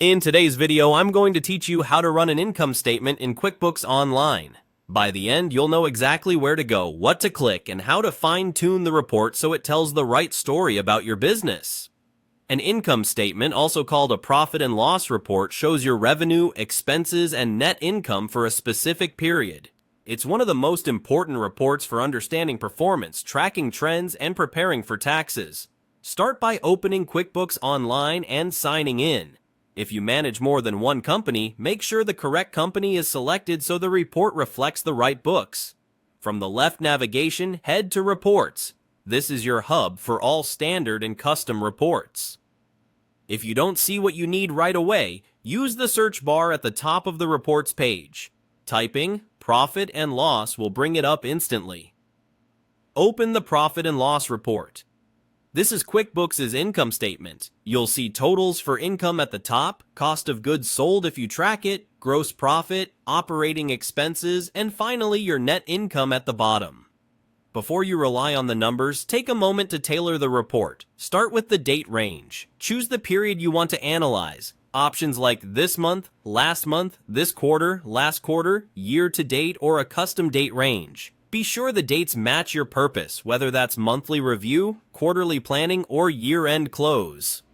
In today's video, I'm going to teach you how to run an income statement in QuickBooks Online. By the end, you'll know exactly where to go, what to click, and how to fine-tune the report so it tells the right story about your business. An income statement, also called a profit and loss report, shows your revenue, expenses, and net income for a specific period. It's one of the most important reports for understanding performance, tracking trends, and preparing for taxes. Start by opening QuickBooks Online and signing in. If you manage more than one company, make sure the correct company is selected so the report reflects the right books. From the left navigation, head to Reports. This is your hub for all standard and custom reports. If you don't see what you need right away, use the search bar at the top of the reports page. Typing Profit and Loss will bring it up instantly. Open the Profit and Loss report. This is QuickBooks' income statement. You'll see totals for income at the top, cost of goods sold if you track it, gross profit, operating expenses, and finally your net income at the bottom. Before you rely on the numbers, take a moment to tailor the report. Start with the date range. Choose the period you want to analyze. Options like this month, this quarter, last quarter, year to date, or a custom date range. Be sure the dates match your purpose, whether that's monthly review, quarterly planning, or year-end close.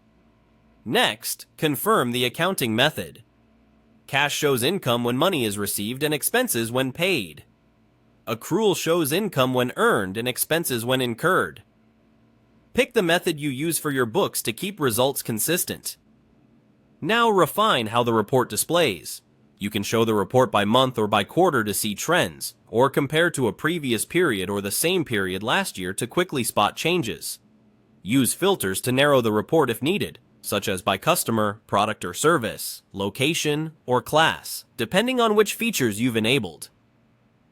Next, confirm the accounting method. Cash shows income when money is received and expenses when paid. Accrual shows income when earned and expenses when incurred. Pick the method you use for your books to keep results consistent. Now refine how the report displays. You can show the report by month or by quarter to see trends, or compare to a previous period or the same period last year to quickly spot changes. Use filters to narrow the report if needed, such as by customer, product or service, location, or class, depending on which features you've enabled.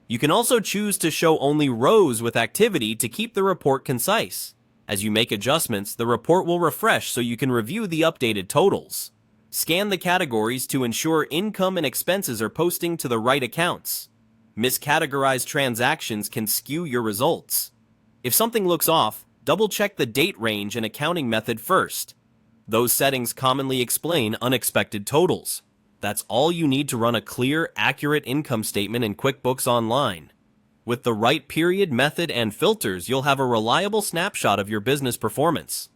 You can also choose to show only rows with activity to keep the report concise. As you make adjustments, the report will refresh so you can review the updated totals. Scan the categories to ensure income and expenses are posting to the right accounts. Miscategorized transactions can skew your results. If something looks off, double-check the date range and accounting method first. Those settings commonly explain unexpected totals. That's all you need to run a clear, accurate income statement in QuickBooks Online. With the right period, method, and filters, you'll have a reliable snapshot of your business performance.